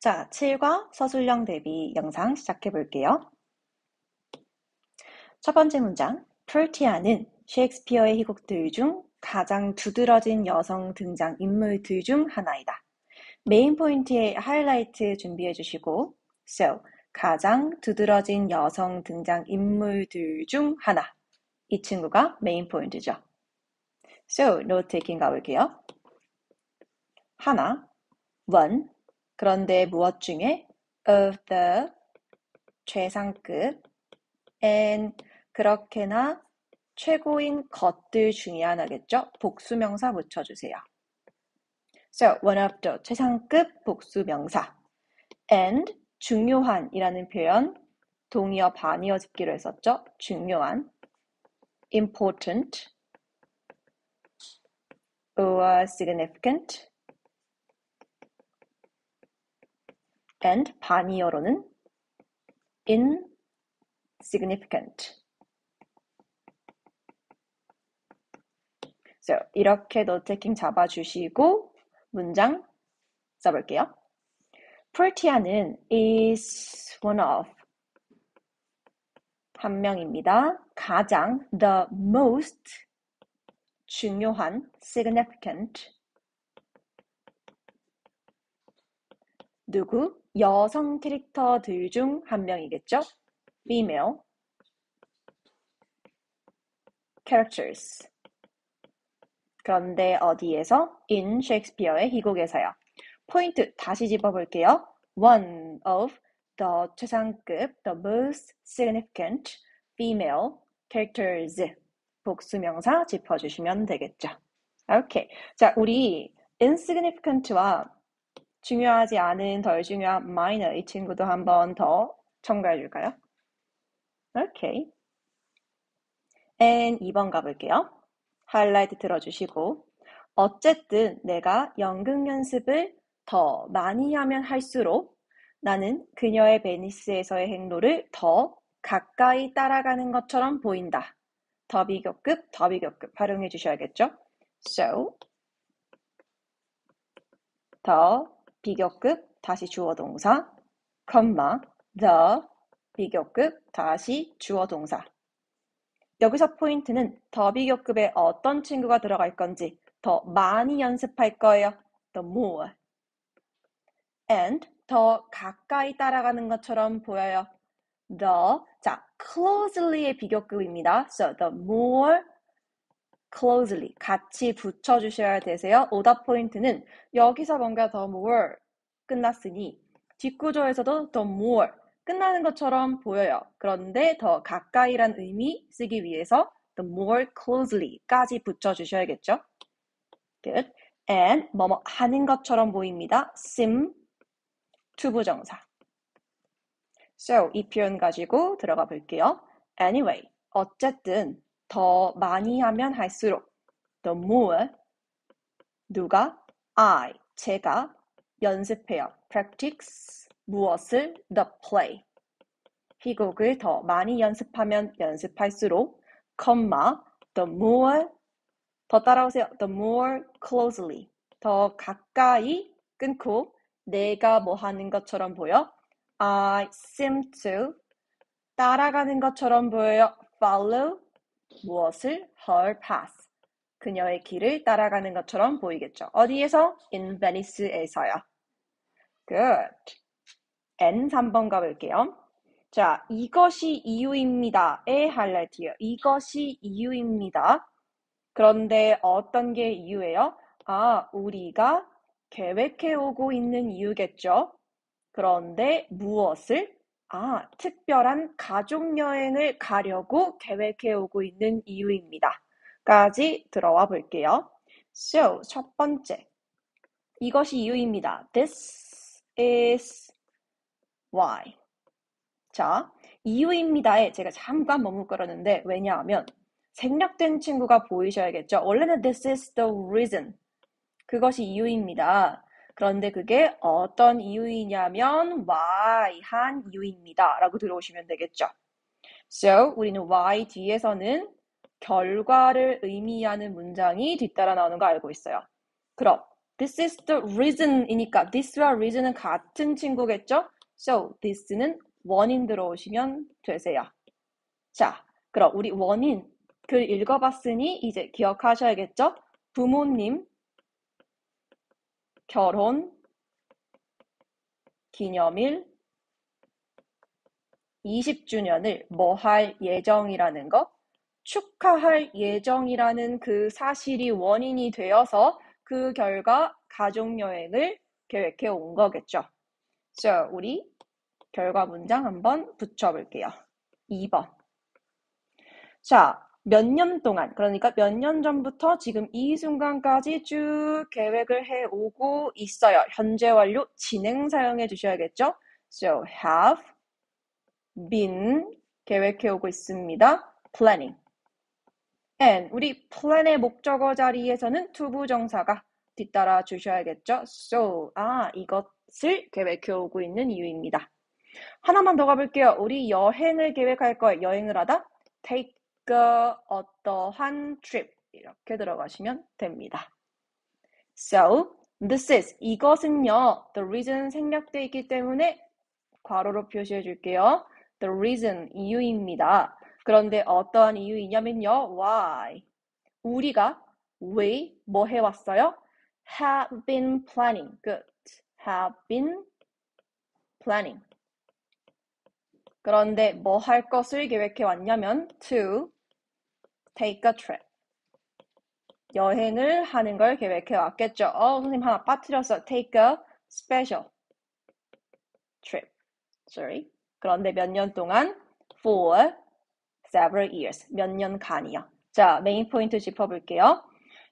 자, 7과 서술형 대비 영상 시작해 볼게요. 첫 번째 문장, 프루티아는 셰익스피어의 희곡들 중 가장 두드러진 여성 등장 인물들 중 하나이다. 메인 포인트의 하이라이트 준비해 주시고, so, 가장 두드러진 여성 등장 인물들 중 하나. 이 친구가 메인 포인트죠. So, 노트 테이킹 가볼게요. 하나, one, 그런데 무엇 중에 of the 최상급 and 그렇게나 최고인 것들 중에 하나겠죠? 복수명사 붙여주세요. So, one of the 최상급 복수명사 and 중요한 이라는 표현 동의어 반의어 짚기로 했었죠? 중요한 important or significant and 반의어로는 insignificant. So, 이렇게 노트테킹 잡아주시고 문장 써볼게요. 프루티아는 is one of 한 명입니다. 가장 the most 중요한 significant 누구? 여성 캐릭터들 중 한 명이겠죠? female characters. 그런데 어디에서? in 셰익스피어의 희곡에서요. 포인트 다시 짚어볼게요. one of the 최상급, the most significant female characters. 복수명사 짚어주시면 되겠죠. 오케이. 자, 우리 insignificant와 중요하지 않은, 덜 중요한 minor 이 친구도 한 번 더 첨가해 줄까요? 오케이. and 2번 가볼게요. 하이라이트 들어주시고 어쨌든 내가 연극 연습을 더 많이 하면 할수록 나는 그녀의 베니스에서의 행로를 더 가까이 따라가는 것처럼 보인다. 더 비교급 활용해 주셔야겠죠? So, 더 비교급 다시 주어 동사, the 비교급 다시 주어 동사. 여기서 포인트는 더 비교급에 어떤 친구가 들어갈 건지 더 많이 연습할 거예요. The more. and 더 가까이 따라가는 것처럼 보여요. 자, closely의 비교급입니다. So the more closely 같이 붙여주셔야 되세요. 오답 포인트는 여기서 뭔가 the more 끝났으니 뒷구조에서도 the more 끝나는 것처럼 보여요. 그런데 더 가까이란 의미 쓰기 위해서 the more closely까지 붙여주셔야겠죠. Good. and 뭐뭐 하는 것처럼 보입니다. seem 투부정사. So 이 표현 가지고 들어가 볼게요. Anyway, 어쨌든 더 많이 하면 할수록 the more 누가 제가 연습해요. practice 무엇을 the play 희곡을 더 많이 연습하면 연습할수록 the more 더 따라오세요. the more closely 더 가까이 끊고 내가 뭐 하는 것처럼 보여? I seem to 따라가는 것처럼 보여요. follow 무엇을? her path 그녀의 길을 따라가는 것처럼 보이겠죠. 어디에서? in Venice에서요. Good. N 3번 가볼게요. 자, 이것이 이유입니다의 하이라이트예요. 이것이 이유입니다. 그런데 어떤 게 이유예요? 우리가 계획해 오고 있는 이유겠죠. 그런데 무엇을? 특별한 가족여행을 가려고 계획해 오고 있는 이유입니다. 까지 들어와 볼게요. So, 첫 번째. 이것이 이유입니다. This is why. 자, 이유입니다에 제가 잠깐 머뭇거렸는데 왜냐하면 생략된 친구가 보이셔야겠죠. 원래는 this is the reason. 그것이 이유입니다. 그런데 그게 어떤 이유이냐면 why 한 이유입니다. 라고 들어오시면 되겠죠. So, 우리는 why 뒤에서는 결과를 의미하는 문장이 뒤따라 나오는 거 알고 있어요. 그럼 This is the reason이니까 this와 reason은 같은 친구겠죠? So this는 원인 들어오시면 되세요. 자, 그럼 우리 원인 글 읽어봤으니 이제 기억하셔야겠죠? 부모님 결혼 기념일 20주년을 뭐 할 예정이라는 거, 축하할 예정이라는 그 사실이 원인이 되어서 그 결과 가족여행을 계획해 온 거겠죠. So, 우리 결과 문장 한번 붙여볼게요. 2번. 자, 몇 년 동안, 그러니까 몇 년 전부터 지금 이 순간까지 쭉 계획을 해오고 있어요. 현재 완료 진행 사용해 주셔야겠죠? So, have been 계획해오고 있습니다. planning. and 우리 plan의 목적어 자리에서는 투부정사가 뒤따라 주셔야겠죠. so, 이것을 계획해오고 있는 이유입니다. 하나만 더 가볼게요. 우리 여행을 계획할 거예요. 여행을 하다 take a 어떠한 trip 이렇게 들어가시면 됩니다. So, this is 이것은요. the reason 생략되어 있기 때문에 괄호로 표시해 줄게요. The reason, 이유입니다. 그런데 어떠한 이유이냐면요. Why? 우리가 왜 뭐 해왔어요? Have been planning. Good. Have been planning. 그런데 뭐 할 것을 계획해 왔냐면 to take a trip. 여행을 하는 걸 계획해 왔겠죠. 선생님 하나 빠뜨렸어. Take a special trip. Sorry. 그런데 몇 년 동안? For several years. 몇 년간이요. 자, 메인 포인트 짚어볼게요.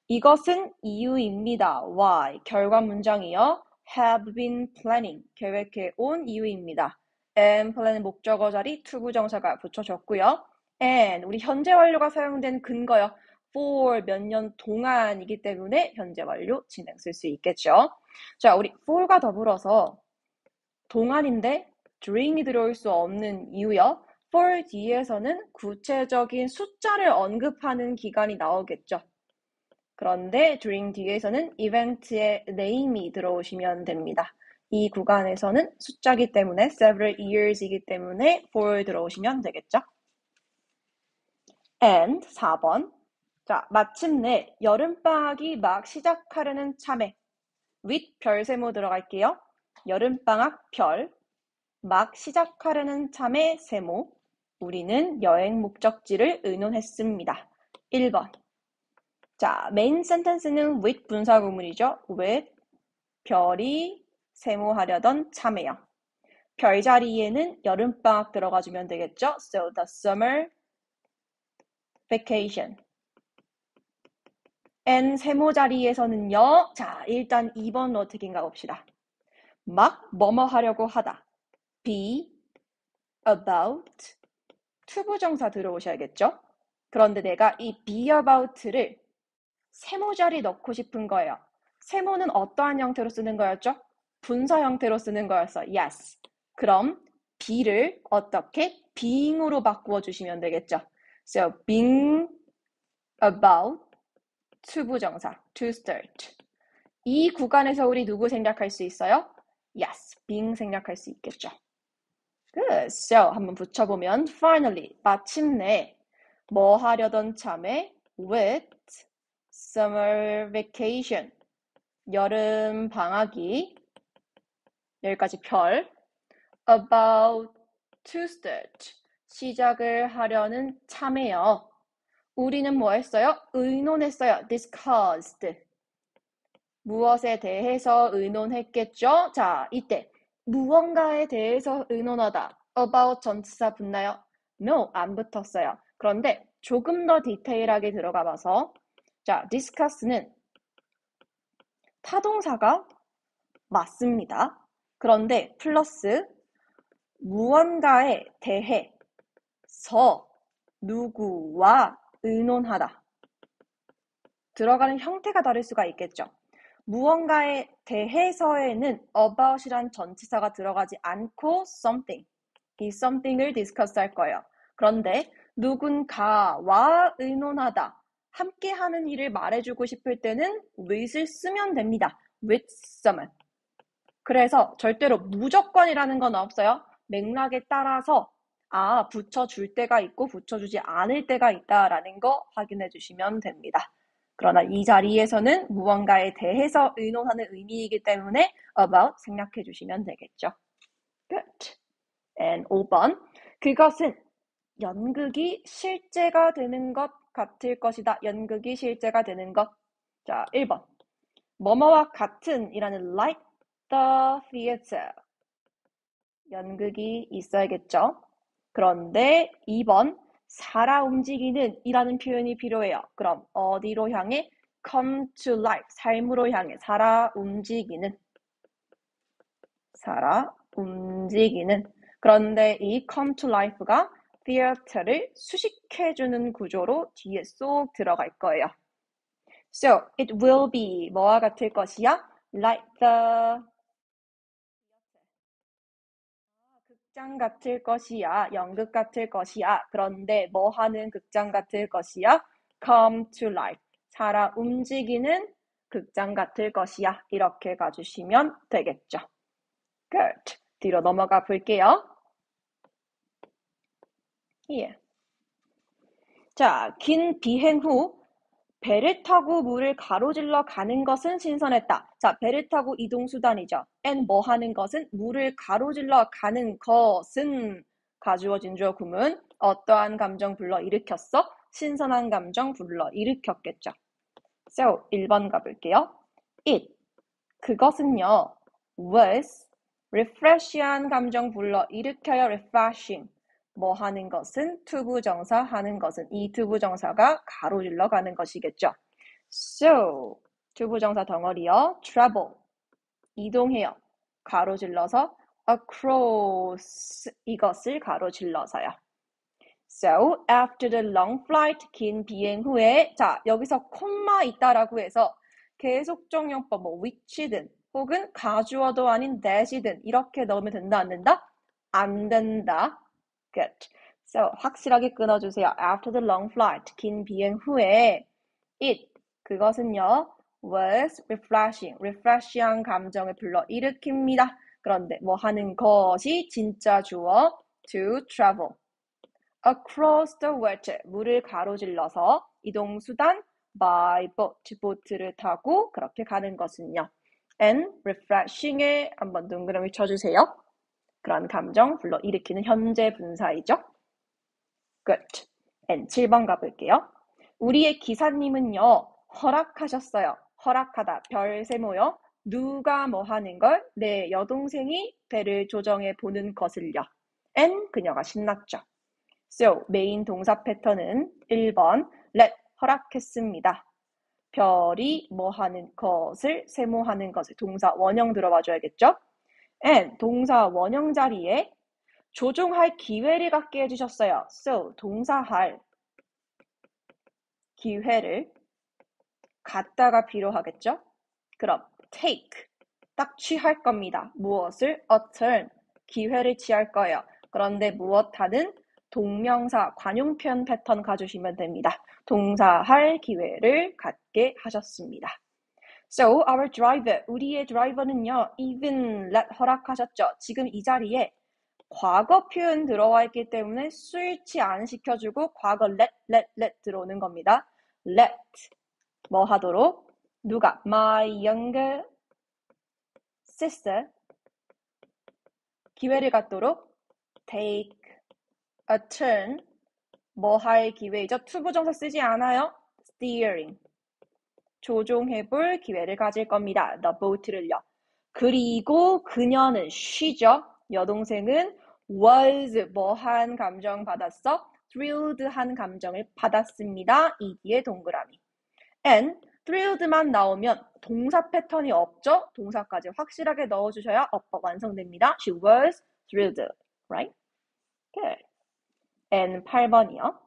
이것은 이유입니다. Why? 결과 문장이요. Have been planning. 계획해 온 이유입니다. and plan은 목적어 자리 투부정사가 붙여졌고요. and 우리 현재 완료가 사용된 근거요. for 몇 년 동안이기 때문에 현재 완료 진행 쓸 수 있겠죠. 자, 우리 for과 더불어서 동안인데 during이 들어올 수 없는 이유요. for 뒤에서는 구체적인 숫자를 언급하는 기간이 나오겠죠. 그런데 during 뒤에서는 이벤트의 name이 들어오시면 됩니다. 이 구간에서는 숫자기 때문에 several years이기 때문에 for 들어오시면 되겠죠. and 4번. 자, 마침내 여름방학이 막 시작하려는 참에 with 별세모 들어갈게요. 여름방학 별 막 시작하려는 참에 세모 우리는 여행 목적지를 의논했습니다. 1번. 자, 메인 센텐스는 with 분사 구문이죠. with 별이 세모하려던 참에요. 별 자리에는 여름방학 들어가주면 되겠죠. So the summer vacation. and 세모 자리에서는요. 자, 일단 2번 어떻게인가 봅시다. 막 뭐뭐 하려고 하다. be about 투부정사 들어오셔야겠죠? 그런데 내가 이 be about를 세모 자리 넣고 싶은 거예요. 세모는 어떠한 형태로 쓰는 거였죠? 분사 형태로 쓰는 거였어. Yes. 그럼 be를 어떻게? being으로 바꾸어 주시면 되겠죠. So being about 투부정사 to start. 이 구간에서 우리 누구 생략할 수 있어요? Yes. being 생략할 수 있겠죠. Good. So 한번 붙여보면 finally 마침내 뭐 하려던 참에 with summer vacation 여름 방학이 여기까지 별 about to start 시작을 하려는 참에요. 우리는 뭐 했어요? 의논했어요. discussed 무엇에 대해서 의논했겠죠? 자, 이때 무언가에 대해서 의논하다. about 전치사 붙나요? No, 안 붙었어요. 그런데 조금 더 디테일하게 들어가 봐서 자, discuss는 타동사가 맞습니다. 그런데 플러스 무언가에 대해서 누구와 의논하다. 들어가는 형태가 다를 수가 있겠죠. 무언가에 대해서에는 about이란 전치사가 들어가지 않고 something, 이 something을 discuss 할 거예요. 그런데 누군가와 의논하다, 함께 하는 일을 말해주고 싶을 때는 with을 쓰면 됩니다. with someone. 그래서 절대로 무조건이라는 건 없어요. 맥락에 따라서 붙여줄 때가 있고 붙여주지 않을 때가 있다라는 거 확인해 주시면 됩니다. 그러나 이 자리에서는 무언가에 대해서 의논하는 의미이기 때문에 about 생략해 주시면 되겠죠. Good. And 5번. 그것은 연극이 실제가 되는 것 같을 것이다. 연극이 실제가 되는 것. 자, 1번. 뭐뭐와 같은 이라는 like the theater. 연극이 있어야겠죠. 그런데 2번 살아 움직이는 이라는 표현이 필요해요. 그럼 어디로 향해? come to life. 삶으로 향해 살아 움직이는. 살아 움직이는. 그런데 이 come to life가 theater를 수식해주는 구조로 뒤에 쏙 들어갈 거예요. So, it will be 뭐와 같을 것이야? Like the 극장 같을 것이야. 연극 같을 것이야. 그런데 뭐 하는 극장 같을 것이야? Come to life. 살아 움직이는 극장 같을 것이야. 이렇게 가주시면 되겠죠. Good. 뒤로 넘어가 볼게요. 예. 자, 긴 비행 후 배를 타고 물을 가로질러 가는 것은 신선했다. 자, 배를 타고 이동수단이죠. and 뭐 하는 것은 물을 가로질러 가는 것은 가주어진 주어 구문 어떠한 감정 불러일으켰어? 신선한 감정 불러일으켰겠죠. So, 1번 가볼게요. It, 그것은요. was, refresh한 감정 불러일으켜요. refreshing. 뭐 하는 것은 투부정사 하는 것은 이 투부정사가 가로질러 가는 것이겠죠. So 투부정사 덩어리요. travel 이동해요. 가로질러서 across 이것을 가로질러서요. So after the long flight 긴 비행 후에 자 여기서 콤마 있다라고 해서 계속적용법 뭐 which든 혹은 가주어도 아닌 that이든 이렇게 넣으면 된다 안 된다? 안 된다. Good. So, 확실하게 끊어주세요. After the long flight, 긴 비행 후에 it, 그것은요, was refreshing, refresh한 감정을 불러일으킵니다. 그런데 뭐 하는 것이 진짜 주어 to travel. Across the water, 물을 가로질러서 이동수단 by boat, 보트를 타고 그렇게 가는 것은요. And refreshing에 한번 동그라미 쳐주세요. 그런 감정 불러일으키는 현재 분사이죠. Good. And 7번 가볼게요. 우리의 기사님은요. 허락하셨어요. 허락하다. 별 세모요. 누가 뭐 하는 걸? 내 여동생이 배를 조정해 보는 것을요. And 그녀가 신났죠. So, 메인 동사 패턴은 1번 let 허락했습니다. 별이 뭐 하는 것을 세모하는 것을 동사 원형 들어봐 줘야겠죠? and 동사 원형 자리에 조종할 기회를 갖게 해주셨어요. So, 동사할 기회를 갖다가 필요하겠죠? 그럼 take, 딱 취할 겁니다. 무엇을? a turn, 기회를 취할 거예요. 그런데 무엇하는? 동명사, 관용편 패턴 가주시면 됩니다. 동사할 기회를 갖게 하셨습니다. So, our driver, 우리의 드라이버는요, even let 허락하셨죠. 지금 이 자리에 과거 표현 들어와 있기 때문에 스위치 안 시켜주고 과거 let 들어오는 겁니다. let 뭐 하도록? 누가? My younger sister 기회를 갖도록 take a turn 뭐 할 기회이죠? 투부정사 쓰지 않아요? steering 조종해볼 기회를 가질 겁니다. the boat를요. 그리고 그녀는 쉬죠. 여동생은 was 뭐한 감정 받았어? thrilled 한 감정을 받았습니다. 이 뒤에 동그라미. and thrilled만 나오면 동사 패턴이 없죠? 동사까지 확실하게 넣어주셔야 어법 완성됩니다. She was thrilled, right? Good. and 8번이요.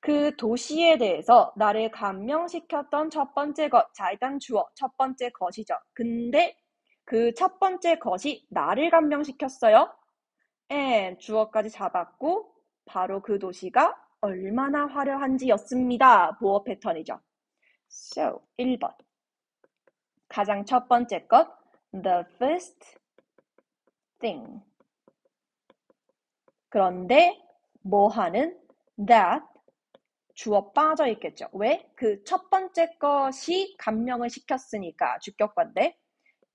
그 도시에 대해서 나를 감명시켰던 첫 번째 것. 자, 일단 주어. 첫 번째 것이죠. 근데 그 첫 번째 것이 나를 감명시켰어요. and 주어까지 잡았고 바로 그 도시가 얼마나 화려한지였습니다. 보어 패턴이죠. So, 1번. 가장 첫 번째 것, the first thing. 그런데 뭐 하는 that 주어 빠져 있겠죠. 왜? 그 첫 번째 것이 감명을 시켰으니까 주격관데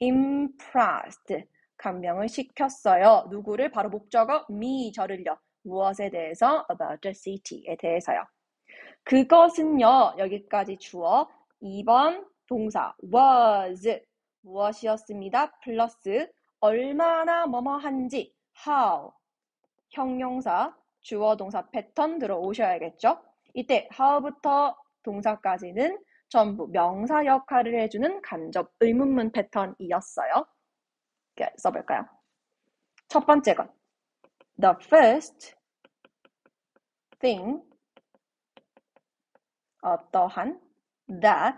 impressed 감명을 시켰어요. 누구를? 바로 목적어 me 저를요. 무엇에 대해서? about the city에 대해서요. 그것은요. 여기까지 주어 2번 동사 was 무엇이었습니다. 플러스 얼마나 뭐뭐한지 how 형용사 주어 동사 패턴 들어오셔야겠죠. 이때 how부터 동사까지는 전부 명사 역할을 해주는 간접 의문문 패턴이었어요. 써볼까요? 첫 번째 건 the first thing 어떠한 that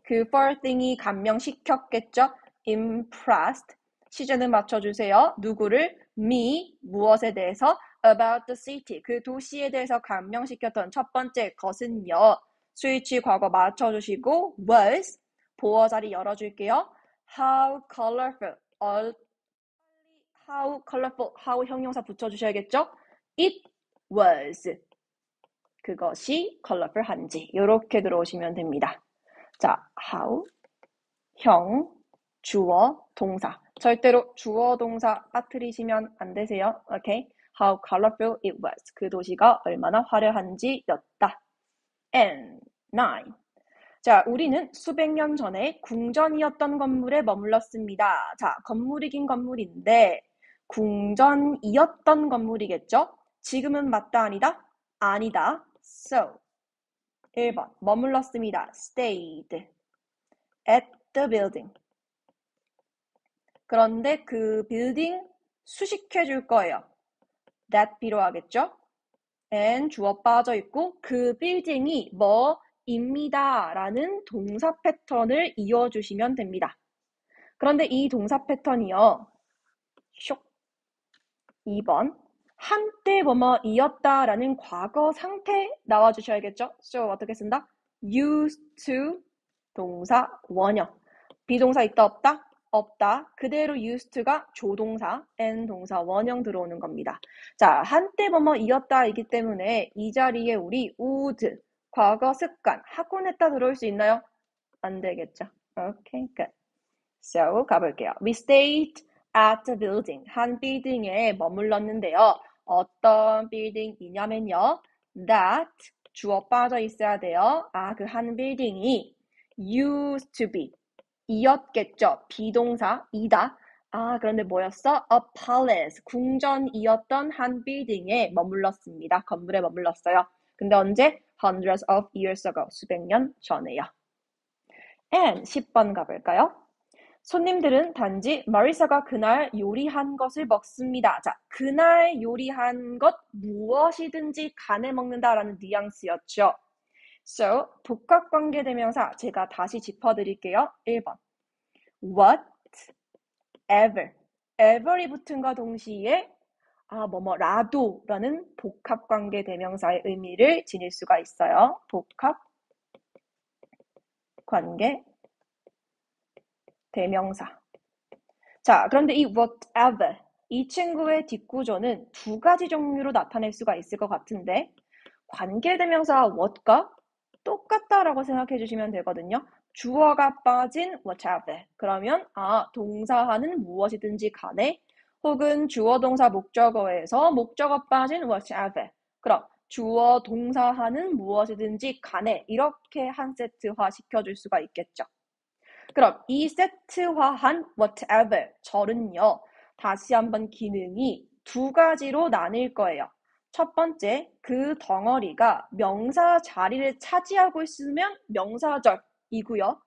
그 first thing이 감명시켰겠죠? impressed 시제는 맞춰주세요. 누구를? me 무엇에 대해서? about the city 그 도시에 대해서 감명시켰던 첫 번째 것은요. 스위치 과거 맞춰주시고 was 보어 자리 열어줄게요. how colorful how colorful how 형용사 붙여주셔야겠죠? it was 그것이 colorful한지 이렇게 들어오시면 됩니다. 자, how 형 주어 동사 절대로 주어 동사 빠뜨리시면 안 되세요. 오케이? How colorful it was. 그 도시가 얼마나 화려한지였다. And 9. 자, 우리는 수백 년 전에 궁전이었던 건물에 머물렀습니다. 자, 건물이긴 건물인데 궁전이었던 건물이겠죠? 지금은 맞다 아니다? 아니다. So 1번 머물렀습니다. Stayed at the building. 그런데 그 빌딩 수식해 줄 거예요. that 필요하겠죠? and 주어 빠져 있고 그 빌딩이 뭐입니다 라는 동사 패턴을 이어주시면 됩니다. 그런데 이 동사 패턴이요. 2번 한때 뭐뭐이었다 라는 과거 상태 나와주셔야겠죠? so 어떻게 쓴다? used to 동사 원형 비동사 있다 없다? 없다. 그대로 used to가 조동사, and 동사 원형 들어오는 겁니다. 자, 한때 뭐뭐이었다이기 때문에 이 자리에 우리 would, 과거 습관, 하곤 했다 들어올 수 있나요? 안 되겠죠. Okay, good. So, 가볼게요. We stayed at the building. 한 빌딩에 머물렀는데요. 어떤 빌딩이냐면요. That, 주어 빠져 있어야 돼요. 그 한 빌딩이 used to be. 이었겠죠. 비동사이다. 그런데 뭐였어? A palace, 궁전이었던 한 빌딩에 머물렀습니다. 건물에 머물렀어요. 근데 언제? Hundreds of years ago, 수백 년 전에요. And 10번 가볼까요? 손님들은 단지 마리사가 그날 요리한 것을 먹습니다. 자, 그날 요리한 것 무엇이든지 간에 먹는다라는 뉘앙스였죠. So, 복합관계대명사 제가 다시 짚어드릴게요. 1번. whatever. ever이 붙은과 동시에 뭐뭐라도라는 복합관계대명사의 의미를 지닐 수가 있어요. 복합관계대명사. 자, 그런데 이 whatever, 이 친구의 뒷구조는 두 가지 종류로 나타낼 수가 있을 것 같은데 관계대명사 what과 똑같다라고 생각해 주시면 되거든요. 주어가 빠진 whatever. 그러면 동사하는 무엇이든지 간에 혹은 주어 동사 목적어에서 목적어 빠진 whatever. 그럼 주어 동사하는 무엇이든지 간에 이렇게 한 세트화 시켜줄 수가 있겠죠. 그럼 이 세트화한 whatever 절은요. 다시 한번 기능이 두 가지로 나뉠 거예요. 첫 번째, 그 덩어리가 명사 자리를 차지하고 있으면 명사절이고요.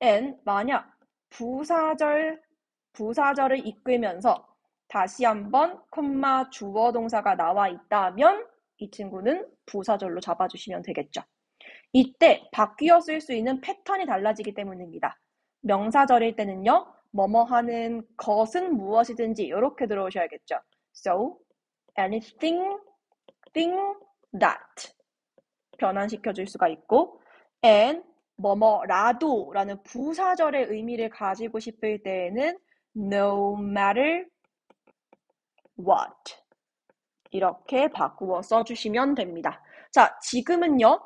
and 만약 부사절을 이끌면서 다시 한번 콤마 주어 동사가 나와 있다면 이 친구는 부사절로 잡아주시면 되겠죠. 이때 바뀌어 쓸 수 있는 패턴이 달라지기 때문입니다. 명사절일 때는요. 뭐뭐 하는 것은 무엇이든지 이렇게 들어오셔야겠죠. So, anything, thing, that 변환시켜 줄 수가 있고 and 뭐뭐라도 라는 부사절의 의미를 가지고 싶을 때에는 no matter what 이렇게 바꾸어 써주시면 됩니다. 자, 지금은요.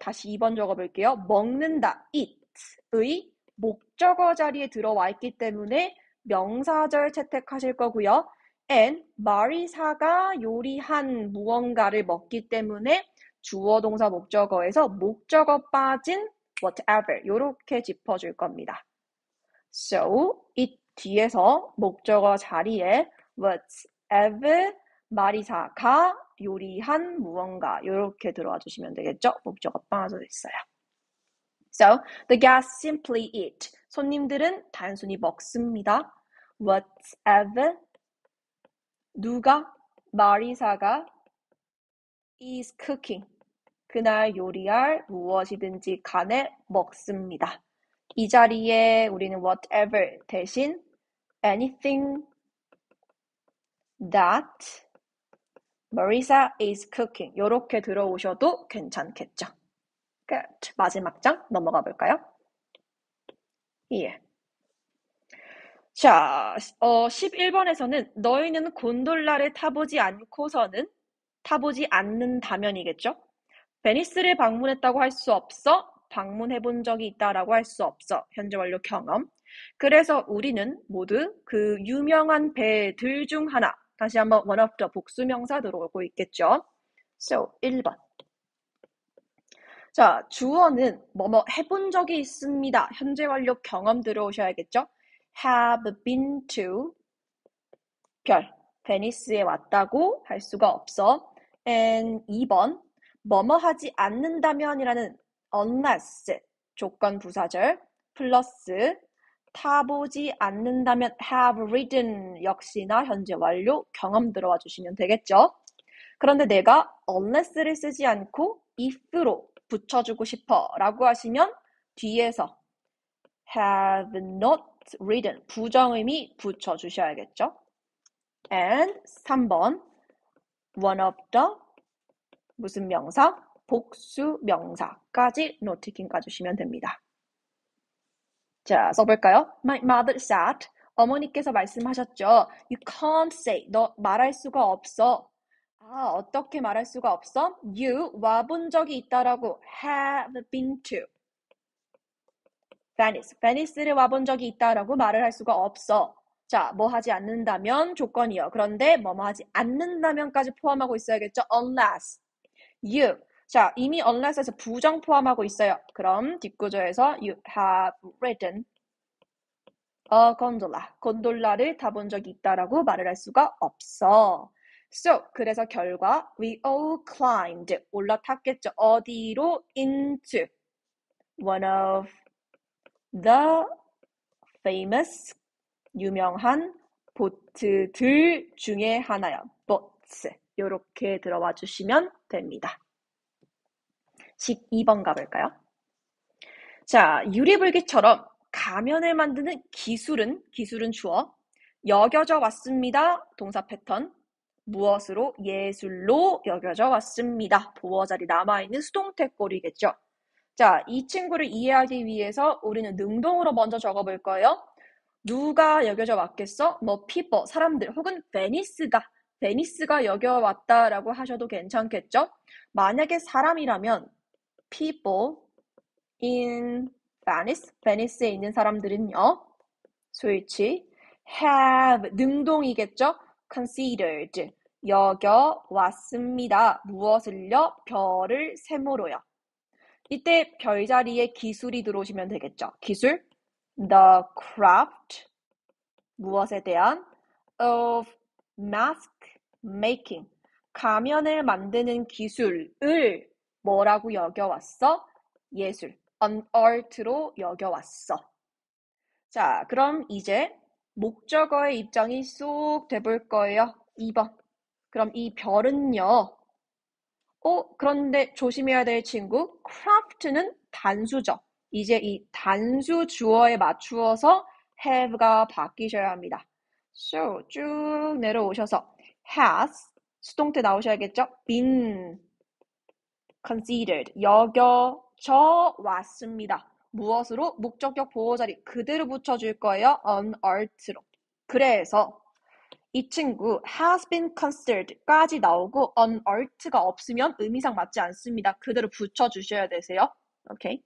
다시 2번 적어볼게요. 먹는다, eat의 목적어 자리에 들어와 있기 때문에 명사절 채택하실 거고요. and 마리사가 요리한 무언가를 먹기 때문에 주어 동사 목적어에서 목적어 빠진 whatever 이렇게 짚어줄 겁니다. So, it 뒤에서 목적어 자리에 whatever 마리사가 요리한 무언가 이렇게 들어와 주시면 되겠죠? 목적어 빠져 있어요. So, the guests simply eat. 손님들은 단순히 먹습니다. Whatever 누가 마리사가 is cooking. 그날 요리할 무엇이든지 간에 먹습니다. 이 자리에 우리는 whatever 대신 anything that Marisa is cooking 이렇게 들어오셔도 괜찮겠죠. 끝. 마지막 장 넘어가 볼까요? 예. 자, 11번에서는 너희는 곤돌라를 타보지 않는다면이겠죠? 베니스를 방문했다고 할 수 없어. 방문해본 적이 있다라고 할 수 없어. 현재 완료 경험. 그래서 우리는 모두 그 유명한 배들 중 하나. 다시 한번 one of the 복수명사 들어오고 있겠죠. So, 1번. 자, 주어는 뭐뭐 해본 적이 있습니다. 현재 완료 경험 들어오셔야겠죠. have been to 별. 베니스에 왔다고 할 수가 없어. and 2번. 뭐뭐 하지 않는다면이라는 unless 조건 부사절 플러스 타보지 않는다면 have ridden 역시나 현재 완료 경험 들어와 주시면 되겠죠. 그런데 내가 unless를 쓰지 않고 if로 붙여주고 싶어 라고 하시면 뒤에서 have not ridden 부정의미 붙여주셔야겠죠. and 3번 one of the 무슨 명사? 복수 명사까지 노티킹 까주시면 됩니다. 자, 써볼까요? My mother said, 어머니께서 말씀하셨죠. You can't say, 너 말할 수가 없어. 아, 어떻게 말할 수가 없어? You 와본 적이 있다라고 have been to Venice. 베니스를 와본 적이 있다라고 말을 할 수가 없어. 자, 뭐 하지 않는다면 조건이요. 그런데 뭐뭐 하지 않는다면까지 포함하고 있어야겠죠. Unless you. 자, 이미 unless에서 부정 포함하고 있어요. 그럼 뒷구조에서 you have ridden a gondola. 곤돌라를 타본 적이 있다라고 말을 할 수가 없어. So, 그래서 결과 we all climbed. 올라탔겠죠. 어디로? into one of the famous 유명한 보트들 중에 하나요. boats. 이렇게 들어와 주시면 됩니다. 12번 가볼까요? 자, 유리불기처럼 가면을 만드는 기술은 주어. 여겨져 왔습니다. 동사 패턴. 무엇으로? 예술로 여겨져 왔습니다. 보어 자리 남아있는 수동태 꼴이겠죠. 자, 이 친구를 이해하기 위해서 우리는 능동으로 먼저 적어볼 거예요. 누가 여겨져 왔겠어? 뭐 people, 사람들 혹은 베니스가 여겨왔다라고 하셔도 괜찮겠죠? 만약에 사람이라면 people in Venice, 베니스에 있는 사람들은요. 스위치 have, 능동이겠죠? considered, 여겨왔습니다. 무엇을요? 별을 세모로요. 이때 별 자리에 기술이 들어오시면 되겠죠. 기술, the craft, 무엇에 대한 of mask making, 가면을 만드는 기술을 뭐라고 여겨왔어? 예술, an art로 여겨왔어. 자, 그럼 이제 목적어의 입장이 쏙 돼볼 거예요. 2번. 그럼 이 별은요. 그런데 조심해야 될 친구, craft는 단수죠. 이제 이 단수 주어에 맞추어서 have가 바뀌셔야 합니다. So, 쭉 내려오셔서 has, 수동태 나오셔야겠죠? been considered, 들어왔습니다. 무엇으로? 목적격 보호자리 그대로 붙여줄 거예요. unearthed로. 그래서 이 친구 has been considered까지 나오고 unearthed가 없으면 의미상 맞지 않습니다. 그대로 붙여주셔야 되세요. 오케이,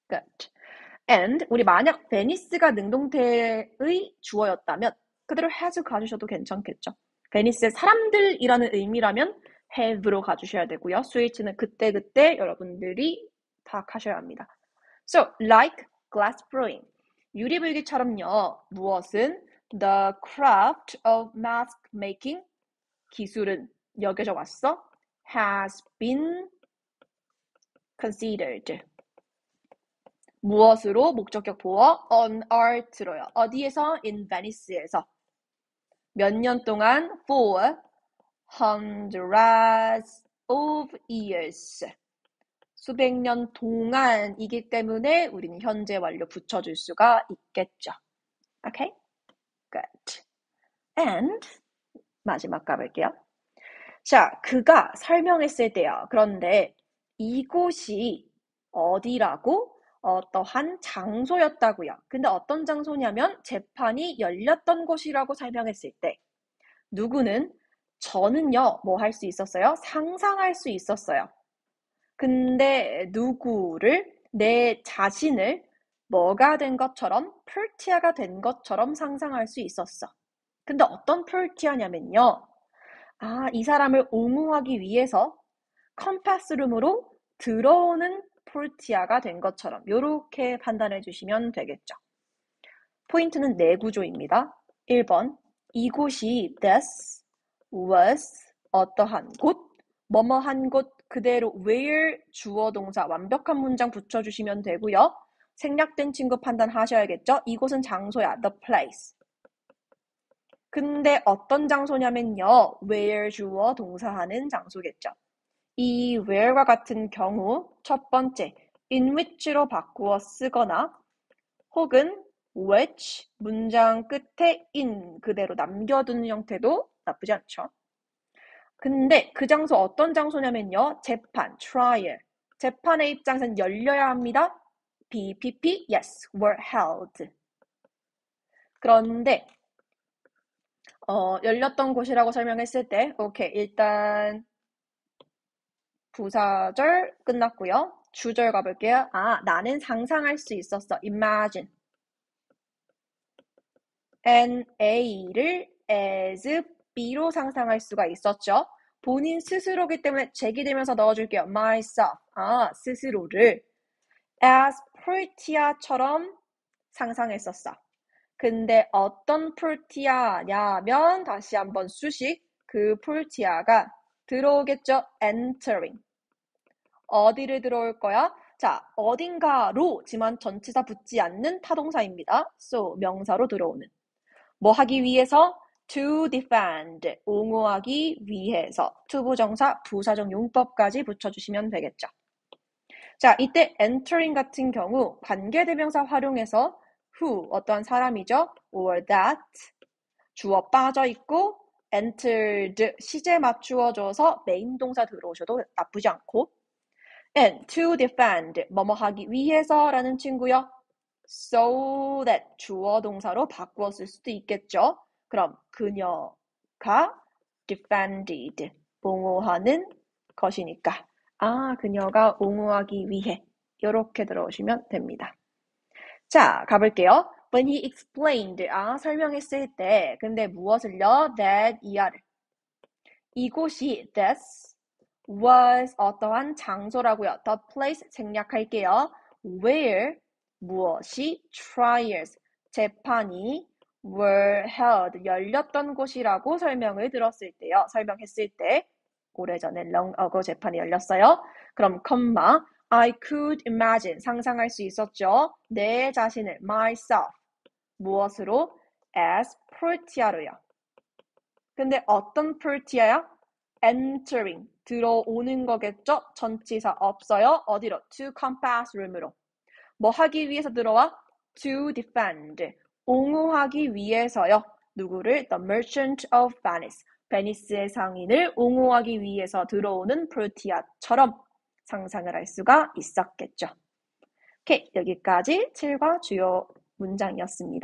good. And 우리 만약 베니스가 능동태의 주어였다면 그대로 has 가주셔도 괜찮겠죠. 베니스의 사람들이라는 의미라면 have로 가주셔야 되고요. 스위치는 그때그때 여러분들이 파악하셔야 합니다. So, like glass blowing. 유리불기처럼요. 무엇은 the craft of mask making 기술은 여겨져 왔어. has been considered. 무엇으로? 목적격 보어 unearthed로요. 어디에서? in Venice에서. 몇 년 동안? for hundreds of years. 수백 년 동안이기 때문에 우리는 현재 완료 붙여줄 수가 있겠죠. Okay? Good. And 마지막 가볼게요. 자, 그가 설명했을 때요. 그런데 이곳이 어디라고? 어떠한 장소였다고요. 근데 어떤 장소냐면 재판이 열렸던 곳이라고 설명했을 때 누구는 저는요, 뭐 할 수 있었어요? 상상할 수 있었어요. 근데 누구를 내 자신을 뭐가 된 것처럼 폴티아가 된 것처럼 상상할 수 있었어. 근데 어떤 폴티아냐면요. 이 사람을 옹호하기 위해서 컴파스룸으로 들어오는 폴티아가 된 것처럼 이렇게 판단해 주시면 되겠죠. 포인트는 네 구조입니다. 1번, 이곳이 this was 어떠한 곳, 뭐뭐한 곳 그대로 where 주어 동사 완벽한 문장 붙여주시면 되고요. 생략된 친구 판단하셔야겠죠. 이곳은 장소야, the place. 근데 어떤 장소냐면요. where 주어 동사하는 장소겠죠. 이 where과 같은 경우 첫 번째 in which로 바꾸어 쓰거나 혹은 which 문장 끝에 in 그대로 남겨두는 형태도 나쁘지 않죠. 근데 그 장소 어떤 장소냐면요. 재판, trial. 재판의 입장에서는 열려야 합니다. BPP, yes, were held. 그런데 열렸던 곳이라고 설명했을 때 오케이, 일단 부사절 끝났고요. 주절 가볼게요. 나는 상상할 수 있었어. imagine. and A를 as B로 상상할 수가 있었죠. 본인 스스로기 때문에 제기되면서 넣어줄게요. myself. 스스로를 as Portia처럼 상상했었어. 근데 어떤 Portia냐면 다시 한번 수식. 그 Portia가 들어오겠죠. entering. 어디를 들어올 거야? 자, 어딘가로지만 전치사 붙지 않는 타동사입니다. so, 명사로 들어오는. 뭐 하기 위해서? to defend, 옹호하기 위해서. 투부정사, 부사적 용법까지 붙여주시면 되겠죠. 자, 이때 entering 같은 경우 관계대명사 활용해서 who, 어떤 사람이죠? or that, 주어 빠져있고 entered, 시제 맞추어줘서 메인 동사 들어오셔도 나쁘지 않고 and to defend, 뭐뭐 하기 위해서라는 친구요. so that 주어 동사로 바꾸어 쓸 수도 있겠죠. 그럼 그녀가 defended, 옹호하는 것이니까 그녀가 옹호하기 위해 이렇게 들어오시면 됩니다. 자, 가볼게요. When he explained, 설명했을 때 근데 무엇을요? that, 이하를. 이곳이 this was 어떠한 장소라고요. The place 생략할게요. where 무엇이 trials 재판이 were held 열렸던 곳이라고 설명을 들었을 때요. 설명했을 때 오래전에 long ago 재판이 열렸어요. 그럼 컴마 I could imagine 상상할 수 있었죠. 내 자신을 myself 무엇으로 as Portia로요. 근데 어떤 Portia야? entering 들어오는 거겠죠? 전치사 없어요. 어디로? to compass room으로. 뭐 하기 위해서 들어와? to defend 옹호하기 위해서요. 누구를? the merchant of Venice 베니스의 상인을 옹호하기 위해서 들어오는 프로티아처럼 상상을 할 수가 있었겠죠. 오케이, 여기까지 7과 주요 문장이었습니다.